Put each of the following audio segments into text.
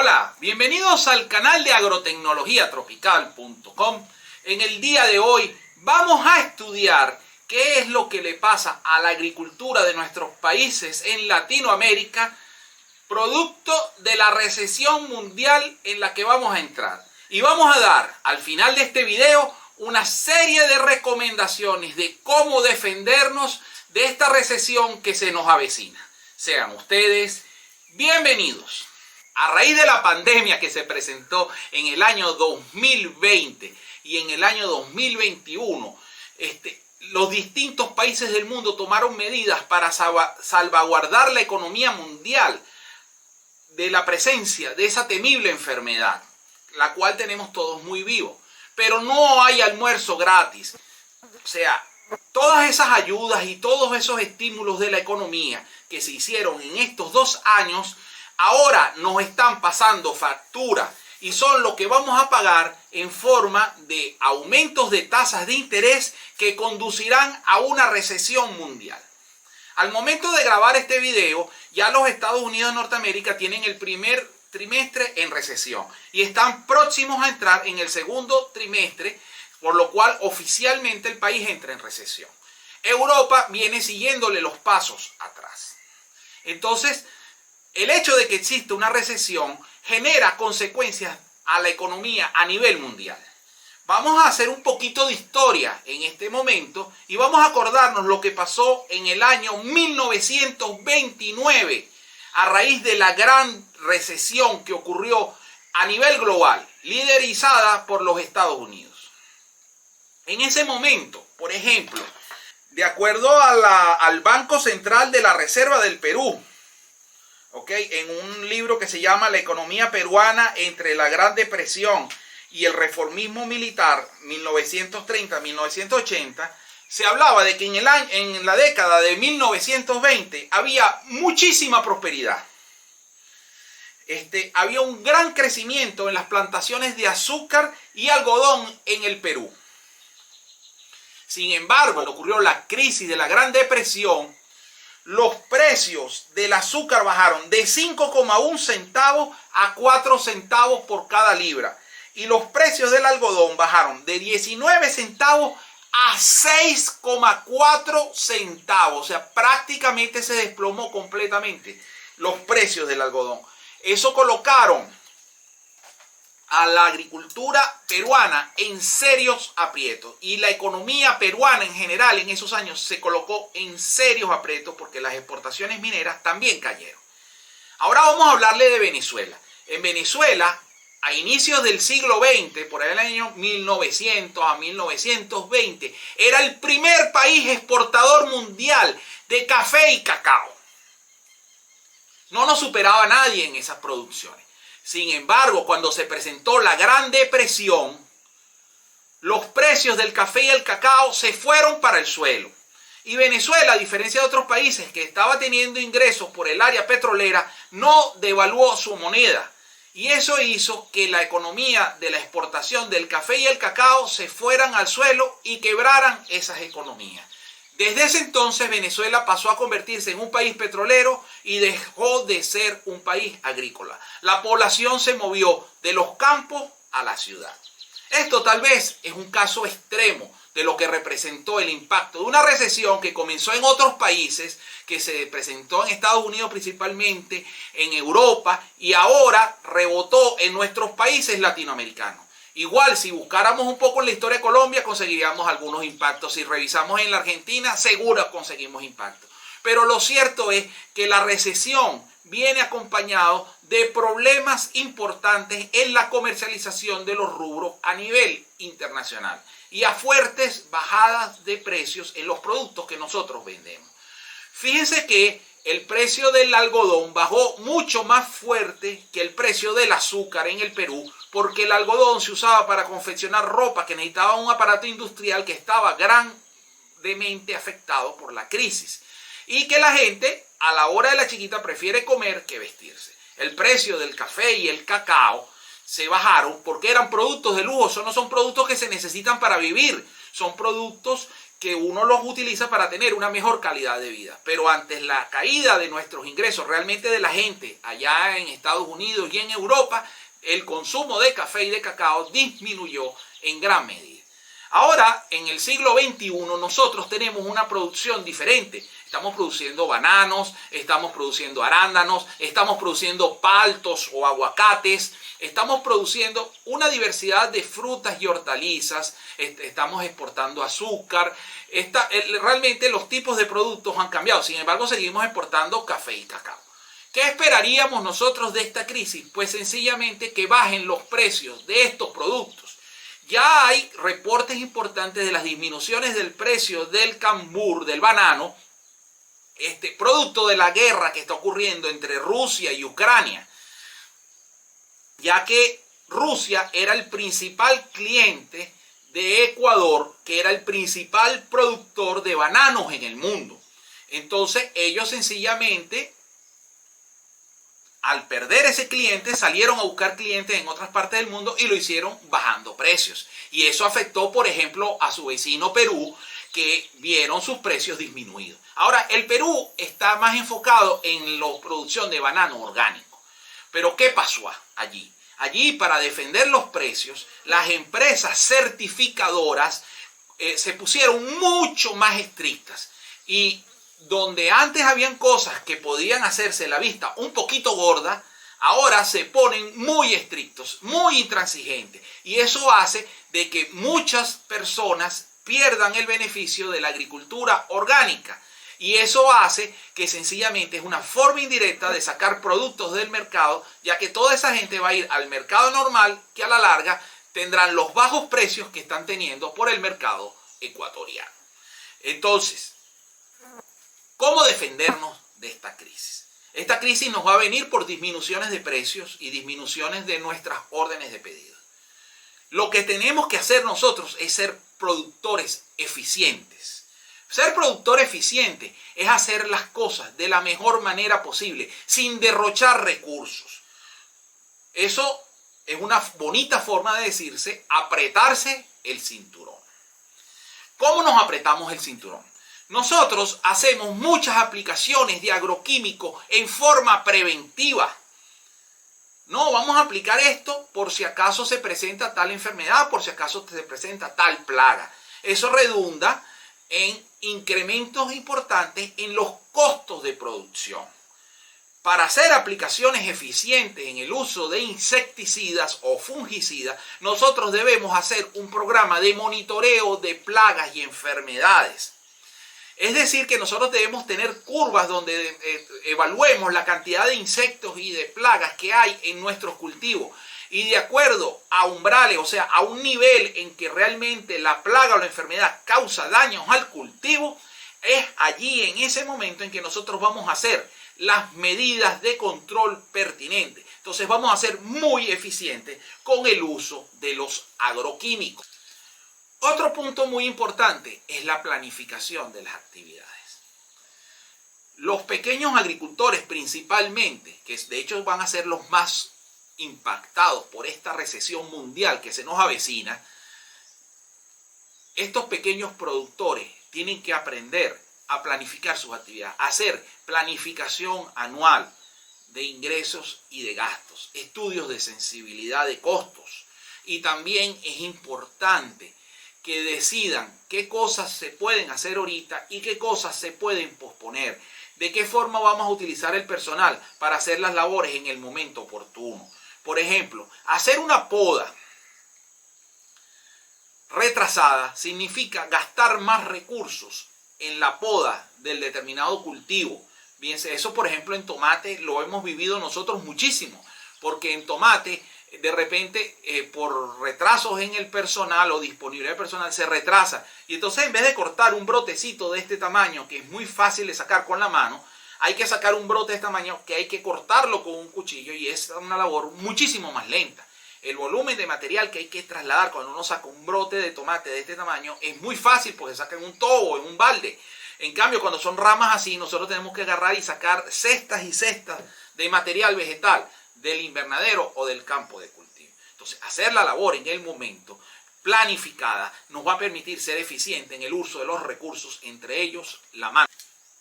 Hola, bienvenidos al canal de agrotecnologiatropical.com. En el día de hoy vamos a estudiar qué es lo que le pasa a la agricultura de nuestros países en Latinoamérica, producto de la recesión mundial en la que vamos a entrar. Y vamos a dar al final de este video una serie de recomendaciones de cómo defendernos de esta recesión que se nos avecina. Sean ustedes bienvenidos. A raíz de la pandemia que se presentó en el año 2020 y en el año 2021, los distintos países del mundo tomaron medidas para salvaguardar la economía mundial de la presencia de esa temible enfermedad, la cual tenemos todos muy vivos. Pero no hay almuerzo gratis. O sea, todas esas ayudas y todos esos estímulos de la economía que se hicieron en estos 2 años, ahora nos están pasando factura y son lo que vamos a pagar en forma de aumentos de tasas de interés que conducirán a una recesión mundial. Al momento de grabar este video, ya los Estados Unidos de Norteamérica tienen el primer trimestre en recesión y están próximos a entrar en el segundo trimestre, por lo cual oficialmente el país entra en recesión. Europa viene siguiéndole los pasos atrás. Entonces, el hecho de que exista una recesión genera consecuencias a la economía a nivel mundial. Vamos a hacer un poquito de historia en este momento y vamos a acordarnos lo que pasó en el año 1929 a raíz de la gran recesión que ocurrió a nivel global, liderizada por los Estados Unidos. En ese momento, por ejemplo, de acuerdo al Banco Central de la Reserva del Perú, en un libro que se llama La economía peruana entre la Gran Depresión y el reformismo militar, 1930-1980, se hablaba de que en la década de 1920 había muchísima prosperidad. Había un gran crecimiento en las plantaciones de azúcar y algodón en el Perú. Sin embargo, cuando ocurrió la crisis de la Gran Depresión, los precios del azúcar bajaron de 5,1 centavos a 4 centavos por cada libra. Y los precios del algodón bajaron de 19 centavos a 6,4 centavos. O sea, prácticamente se desplomó completamente los precios del algodón. Eso colocaron a la agricultura peruana en serios aprietos. Y la economía peruana en general en esos años se colocó en serios aprietos porque las exportaciones mineras también cayeron. Ahora vamos a hablarle de Venezuela. En Venezuela, a inicios del siglo XX, por el año 1900 a 1920, era el primer país exportador mundial de café y cacao. No nos superaba nadie en esas producciones. Sin embargo, cuando se presentó la Gran Depresión, los precios del café y el cacao se fueron para el suelo. Y Venezuela, a diferencia de otros países que estaba teniendo ingresos por el área petrolera, no devaluó su moneda. Y eso hizo que la economía de la exportación del café y el cacao se fueran al suelo y quebraran esas economías. Desde ese entonces Venezuela pasó a convertirse en un país petrolero y dejó de ser un país agrícola. La población se movió de los campos a la ciudad. Esto tal vez es un caso extremo de lo que representó el impacto de una recesión que comenzó en otros países, que se presentó en Estados Unidos principalmente, en Europa y ahora rebotó en nuestros países latinoamericanos. Igual, si buscáramos un poco en la historia de Colombia, conseguiríamos algunos impactos. Si revisamos en la Argentina, seguro conseguimos impactos. Pero lo cierto es que la recesión viene acompañado de problemas importantes en la comercialización de los rubros a nivel internacional y a fuertes bajadas de precios en los productos que nosotros vendemos. Fíjense que el precio del algodón bajó mucho más fuerte que el precio del azúcar en el Perú, porque el algodón se usaba para confeccionar ropa que necesitaba un aparato industrial que estaba grandemente afectado por la crisis y que la gente a la hora de la chiquita prefiere comer que vestirse. El precio del café y el cacao se bajaron porque eran productos de lujo, no son productos que se necesitan para vivir, son productos que uno los utiliza para tener una mejor calidad de vida. Pero ante la caída de nuestros ingresos, realmente de la gente allá en Estados Unidos y en Europa, el consumo de café y de cacao disminuyó en gran medida. Ahora, en el siglo XXI, nosotros tenemos una producción diferente. Estamos produciendo bananos, estamos produciendo arándanos, estamos produciendo paltos o aguacates, estamos produciendo una diversidad de frutas y hortalizas, estamos exportando azúcar. Realmente los tipos de productos han cambiado, sin embargo seguimos exportando café y cacao. ¿Qué esperaríamos nosotros de esta crisis? Pues sencillamente que bajen los precios de estos productos. Ya hay reportes importantes de las disminuciones del precio del cambur, del banano, producto de la guerra que está ocurriendo entre Rusia y Ucrania, ya que Rusia era el principal cliente de Ecuador, que era el principal productor de bananos en el mundo. Entonces ellos sencillamente, al perder ese cliente, salieron a buscar clientes en otras partes del mundo y lo hicieron bajando precios. Y eso afectó, por ejemplo, a su vecino Perú, que vieron sus precios disminuidos. Ahora, el Perú está más enfocado en la producción de banano orgánico. Pero ¿qué pasó allí? Allí, para defender los precios, las empresas certificadoras se pusieron mucho más estrictas. Y donde antes habían cosas que podían hacerse la vista un poquito gorda, ahora se ponen muy estrictos, muy intransigentes. Y eso hace de que muchas personas pierdan el beneficio de la agricultura orgánica. Y eso hace que sencillamente es una forma indirecta de sacar productos del mercado, ya que toda esa gente va a ir al mercado normal, que a la larga tendrán los bajos precios que están teniendo por el mercado ecuatoriano. Entonces, ¿cómo defendernos de esta crisis? Esta crisis nos va a venir por disminuciones de precios y disminuciones de nuestras órdenes de pedido. Lo que tenemos que hacer nosotros es ser productores eficientes. Ser productor eficiente es hacer las cosas de la mejor manera posible, sin derrochar recursos. Eso es una bonita forma de decirse apretarse el cinturón. ¿Cómo nos apretamos el cinturón? Nosotros hacemos muchas aplicaciones de agroquímicos en forma preventiva. No, vamos a aplicar esto por si acaso se presenta tal enfermedad, por si acaso se presenta tal plaga. Eso redunda en incrementos importantes en los costos de producción. Para hacer aplicaciones eficientes en el uso de insecticidas o fungicidas, nosotros debemos hacer un programa de monitoreo de plagas y enfermedades. Es decir, que nosotros debemos tener curvas donde evaluemos la cantidad de insectos y de plagas que hay en nuestros cultivos. Y de acuerdo a umbrales, o sea, a un nivel en que realmente la plaga o la enfermedad causa daños al cultivo, es allí en ese momento en que nosotros vamos a hacer las medidas de control pertinentes. Entonces vamos a ser muy eficientes con el uso de los agroquímicos. Otro punto muy importante es la planificación de las actividades. Los pequeños agricultores principalmente, que de hecho van a ser los más impactados por esta recesión mundial que se nos avecina, estos pequeños productores tienen que aprender a planificar sus actividades, a hacer planificación anual de ingresos y de gastos, estudios de sensibilidad de costos. Y también es importante que decidan qué cosas se pueden hacer ahorita y qué cosas se pueden posponer. De qué forma vamos a utilizar el personal para hacer las labores en el momento oportuno. Por ejemplo, hacer una poda retrasada significa gastar más recursos en la poda del determinado cultivo. Bien, eso por ejemplo en tomate lo hemos vivido nosotros muchísimo, porque en tomate de repente por retrasos en el personal o disponibilidad de personal se retrasa, y entonces en vez de cortar un brotecito de este tamaño que es muy fácil de sacar con la mano, hay que sacar un brote de este tamaño que hay que cortarlo con un cuchillo, y es una labor muchísimo más lenta. El volumen de material que hay que trasladar cuando uno saca un brote de tomate de este tamaño es muy fácil porque se saca en un tobo, en un balde. En cambio, cuando son ramas así, nosotros tenemos que agarrar y sacar cestas y cestas de material vegetal del invernadero o del campo de cultivo. Entonces, hacer la labor en el momento planificada nos va a permitir ser eficiente en el uso de los recursos, entre ellos la mano.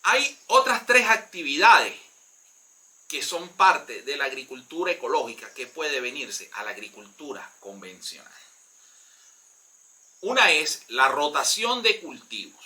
Hay otras 3 actividades que son parte de la agricultura ecológica que puede venirse a la agricultura convencional. Una es la rotación de cultivos.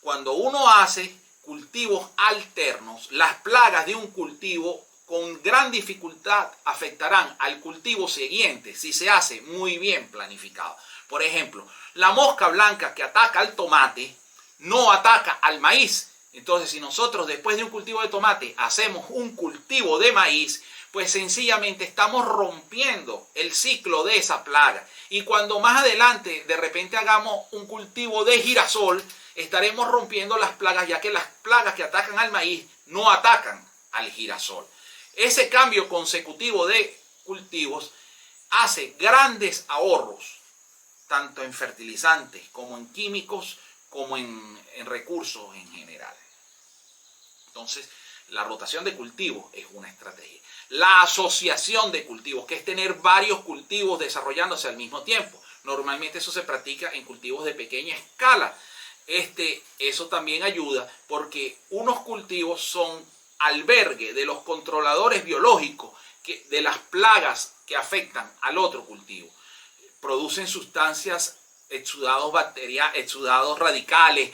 Cuando uno hace cultivos alternos, las plagas de un cultivo con gran dificultad afectarán al cultivo siguiente si se hace muy bien planificado. Por ejemplo, la mosca blanca que ataca al tomate no ataca al maíz. Entonces, si nosotros después de un cultivo de tomate hacemos un cultivo de maíz, pues sencillamente estamos rompiendo el ciclo de esa plaga. Y cuando más adelante de repente hagamos un cultivo de girasol, estaremos rompiendo las plagas, ya que las plagas que atacan al maíz no atacan al girasol. Ese cambio consecutivo de cultivos hace grandes ahorros, tanto en fertilizantes como en químicos, como en recursos en general. Entonces, la rotación de cultivos es una estrategia. La asociación de cultivos, que es tener varios cultivos desarrollándose al mismo tiempo. Normalmente eso se practica en cultivos de pequeña escala. Eso también ayuda porque unos cultivos son albergue de los controladores biológicos de las plagas que afectan al otro cultivo. Producen sustancias, exudados radicales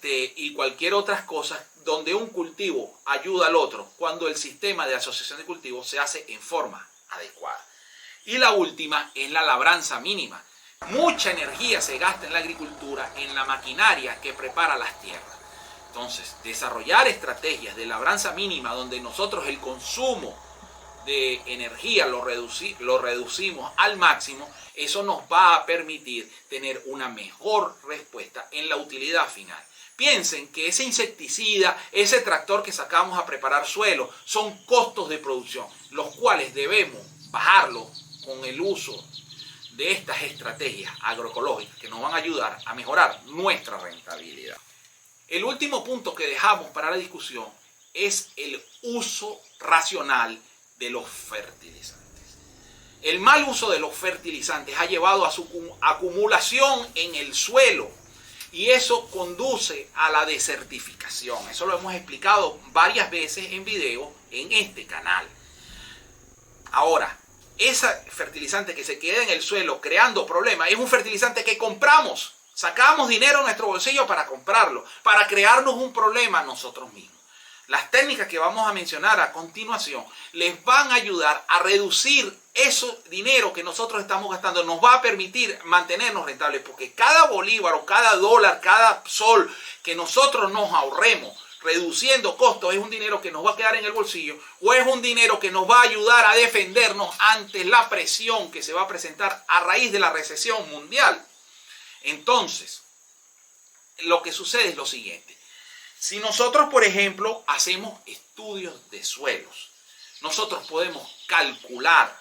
y cualquier otras cosas donde un cultivo ayuda al otro cuando el sistema de asociación de cultivos se hace en forma adecuada. Y la última es la labranza mínima. Mucha energía se gasta en la agricultura en la maquinaria que prepara las tierras. Entonces, desarrollar estrategias de labranza mínima donde nosotros el consumo de energía lo reducimos al máximo, eso nos va a permitir tener una mejor respuesta en la utilidad final. Piensen que ese insecticida, ese tractor que sacamos a preparar suelo, son costos de producción, los cuales debemos bajarlo con el uso de estas estrategias agroecológicas que nos van a ayudar a mejorar nuestra rentabilidad. El último punto que dejamos para la discusión es el uso racional de los fertilizantes. El mal uso de los fertilizantes ha llevado a su acumulación en el suelo y eso conduce a la desertificación. Eso lo hemos explicado varias veces en video en este canal. Ahora, ese fertilizante que se queda en el suelo creando problemas es un fertilizante que compramos. Sacamos dinero de nuestro bolsillo para comprarlo, para crearnos un problema nosotros mismos. Las técnicas que vamos a mencionar a continuación les van a ayudar a reducir ese dinero que nosotros estamos gastando. Nos va a permitir mantenernos rentables porque cada bolívar o cada dólar, cada sol que nosotros nos ahorremos reduciendo costos es un dinero que nos va a quedar en el bolsillo o es un dinero que nos va a ayudar a defendernos ante la presión que se va a presentar a raíz de la recesión mundial. Entonces, lo que sucede es lo siguiente. Si nosotros, por ejemplo, hacemos estudios de suelos, nosotros podemos calcular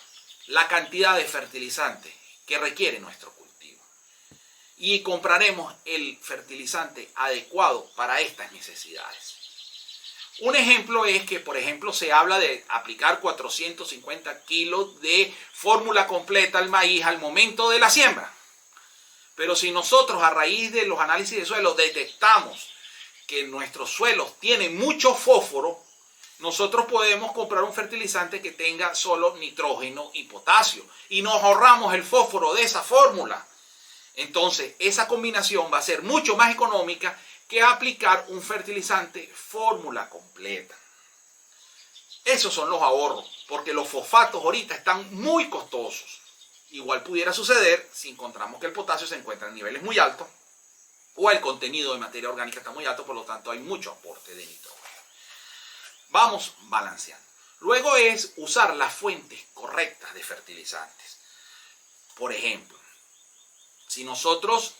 la cantidad de fertilizantes que requiere nuestro cultivo y compraremos el fertilizante adecuado para estas necesidades. Un ejemplo es que, por ejemplo, se habla de aplicar 450 kilos de fórmula completa al maíz al momento de la siembra. Pero si nosotros a raíz de los análisis de suelo detectamos que nuestros suelos tienen mucho fósforo, nosotros podemos comprar un fertilizante que tenga solo nitrógeno y potasio y nos ahorramos el fósforo de esa fórmula. Entonces, esa combinación va a ser mucho más económica que aplicar un fertilizante fórmula completa. Esos son los ahorros, porque los fosfatos ahorita están muy costosos. Igual pudiera suceder si encontramos que el potasio se encuentra en niveles muy altos o el contenido de materia orgánica está muy alto, por lo tanto hay mucho aporte de nitrógeno. Vamos balanceando. Luego es usar las fuentes correctas de fertilizantes. Por ejemplo, si nosotros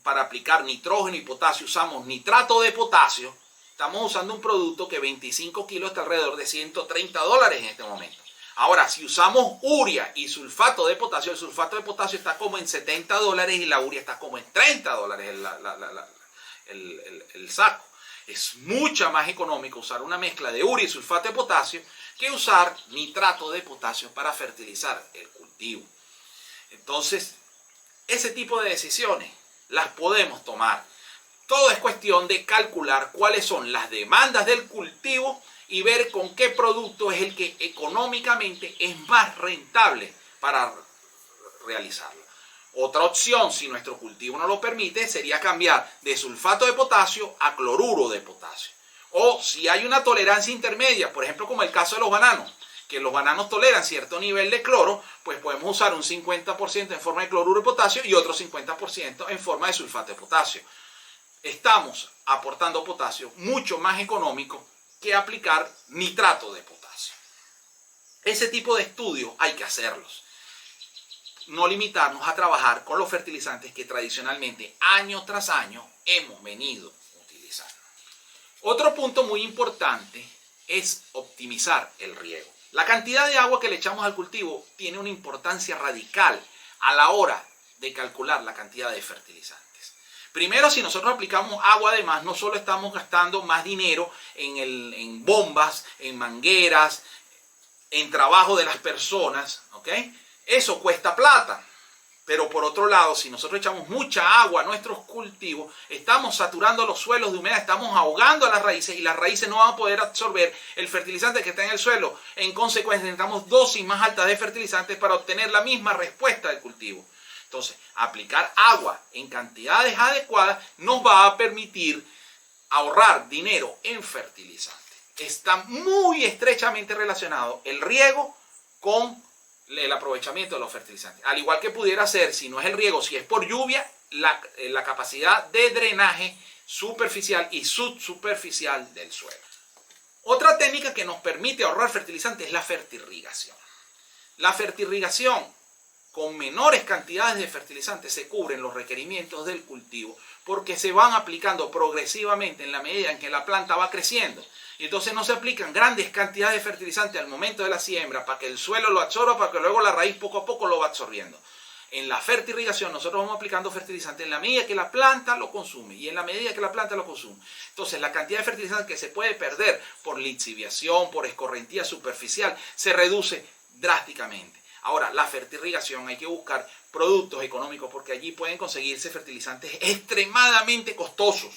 para aplicar nitrógeno y potasio usamos nitrato de potasio, estamos usando un producto que 25 kilos está alrededor de $130 en este momento. Ahora, si usamos urea y sulfato de potasio, el sulfato de potasio está como en $70 y la urea está como en $30 el saco. Es mucho más económico usar una mezcla de urea y sulfato de potasio que usar nitrato de potasio para fertilizar el cultivo. Entonces, ese tipo de decisiones las podemos tomar. Todo es cuestión de calcular cuáles son las demandas del cultivo y ver con qué producto es el que económicamente es más rentable para realizarlo. Otra opción, si nuestro cultivo no lo permite, sería cambiar de sulfato de potasio a cloruro de potasio. O si hay una tolerancia intermedia, por ejemplo como el caso de los bananos, que los bananos toleran cierto nivel de cloro, pues podemos usar un 50% en forma de cloruro de potasio y otro 50% en forma de sulfato de potasio. Estamos aportando potasio mucho más económico que aplicar nitrato de potasio. Ese tipo de estudios hay que hacerlos. No limitarnos a trabajar con los fertilizantes que tradicionalmente año tras año hemos venido utilizando. Otro punto muy importante es optimizar el riego. La cantidad de agua que le echamos al cultivo tiene una importancia radical a la hora de calcular la cantidad de fertilizantes. Primero, si nosotros aplicamos agua de más, no solo estamos gastando más dinero en bombas, en mangueras, en trabajo de las personas, ¿ok? Eso cuesta plata. Pero por otro lado, si nosotros echamos mucha agua a nuestros cultivos, estamos saturando los suelos de humedad, estamos ahogando a las raíces y las raíces no van a poder absorber el fertilizante que está en el suelo. En consecuencia, necesitamos dosis más altas de fertilizantes para obtener la misma respuesta del cultivo. Entonces, aplicar agua en cantidades adecuadas nos va a permitir ahorrar dinero en fertilizantes. Está muy estrechamente relacionado el riego con el aprovechamiento de los fertilizantes. Al igual que pudiera ser, si no es el riego, si es por lluvia, la capacidad de drenaje superficial y subsuperficial del suelo. Otra técnica que nos permite ahorrar fertilizantes es la fertirrigación. La fertirrigación, con menores cantidades de fertilizantes, se cubren los requerimientos del cultivo porque se van aplicando progresivamente en la medida en que la planta va creciendo. Y entonces no se aplican grandes cantidades de fertilizante al momento de la siembra para que el suelo lo absorba, para que luego la raíz poco a poco lo va absorbiendo. En la fertirrigación nosotros vamos aplicando fertilizante en la medida que la planta lo consume y en la medida que la planta lo consume. Entonces la cantidad de fertilizante que se puede perder por lixiviación, por escorrentía superficial, se reduce drásticamente. Ahora, la fertirrigación hay que buscar productos económicos porque allí pueden conseguirse fertilizantes extremadamente costosos.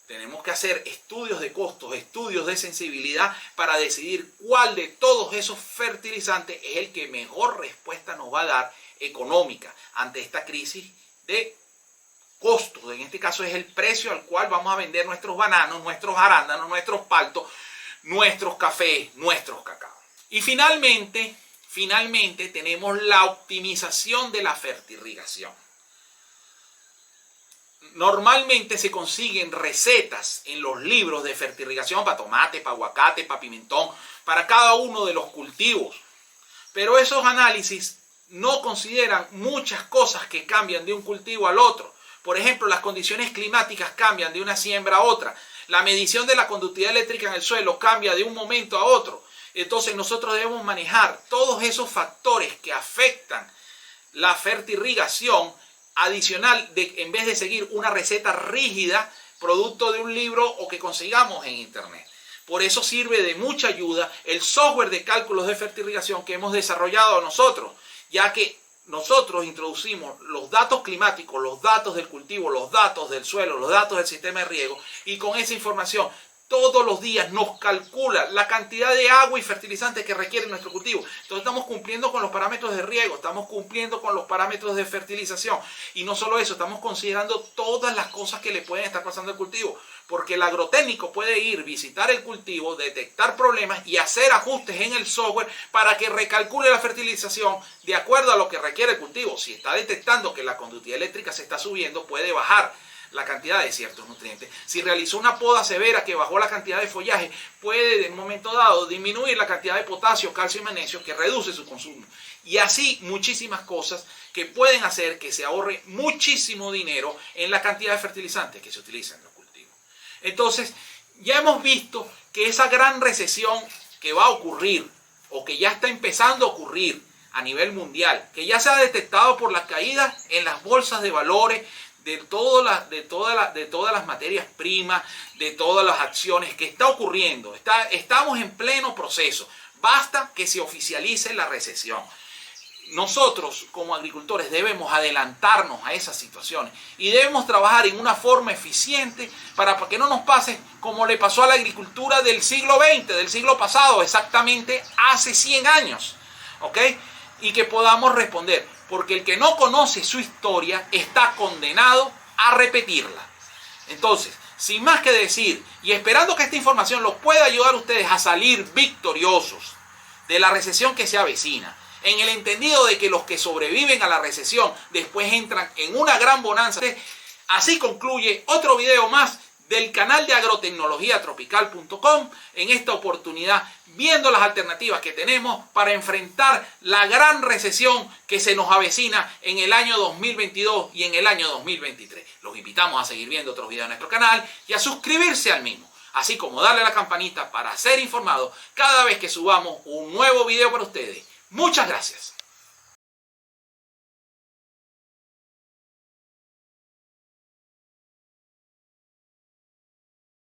Tenemos que hacer estudios de costos, estudios de sensibilidad para decidir cuál de todos esos fertilizantes es el que mejor respuesta nos va a dar económica ante esta crisis de costos. En este caso es el precio al cual vamos a vender nuestros bananos, nuestros arándanos, nuestros paltos, nuestros cafés, nuestros cacao. Y finalmente tenemos la optimización de la fertirrigación. Normalmente se consiguen recetas en los libros de fertirrigación para tomate, para aguacate, para pimentón, para cada uno de los cultivos. Pero esos análisis no consideran muchas cosas que cambian de un cultivo al otro. Por ejemplo, las condiciones climáticas cambian de una siembra a otra. La medición de la conductividad eléctrica en el suelo cambia de un momento a otro. Entonces nosotros debemos manejar todos esos factores que afectan la fertirrigación adicional en vez de seguir una receta rígida producto de un libro o que consigamos en internet. Por eso sirve de mucha ayuda el software de cálculos de fertirrigación que hemos desarrollado nosotros, ya que nosotros introducimos los datos climáticos, los datos del cultivo, los datos del suelo, los datos del sistema de riego y con esa información todos los días nos calcula la cantidad de agua y fertilizantes que requiere nuestro cultivo. Entonces estamos cumpliendo con los parámetros de riego, estamos cumpliendo con los parámetros de fertilización. Y no solo eso, estamos considerando todas las cosas que le pueden estar pasando al cultivo. Porque el agrotécnico puede ir, visitar el cultivo, detectar problemas y hacer ajustes en el software para que recalcule la fertilización de acuerdo a lo que requiere el cultivo. Si está detectando que la conductividad eléctrica se está subiendo, puede bajar la cantidad de ciertos nutrientes. Si realizó una poda severa que bajó la cantidad de follaje, puede en un momento dado disminuir la cantidad de potasio, calcio y magnesio que reduce su consumo. Y así muchísimas cosas que pueden hacer que se ahorre muchísimo dinero en la cantidad de fertilizantes que se utilizan en los cultivos. Entonces, ya hemos visto que esa gran recesión que va a ocurrir o que ya está empezando a ocurrir a nivel mundial, que ya se ha detectado por las caídas en las bolsas de valores, de todas las materias primas, de todas las acciones que está ocurriendo. Estamos en pleno proceso. Basta que se oficialice la recesión. nosotros como agricultores debemos adelantarnos a esas situaciones y debemos trabajar en una forma eficiente para que no nos pase como le pasó a la agricultura del siglo XX, del siglo pasado, exactamente hace 100 años, ¿ok? Y que podamos responder, porque el que no conoce su historia está condenado a repetirla. Entonces, sin más que decir, y esperando que esta información los pueda ayudar a ustedes a salir victoriosos de la recesión que se avecina, en el entendido de que los que sobreviven a la recesión después entran en una gran bonanza. Así concluye otro video más del canal de agrotecnologiatropical.com, en esta oportunidad viendo las alternativas que tenemos para enfrentar la gran recesión que se nos avecina en el año 2022 y en el año 2023. Los invitamos a seguir viendo otros videos en nuestro canal y a suscribirse al mismo, así como darle a la campanita para ser informados cada vez que subamos un nuevo video para ustedes. Muchas gracias.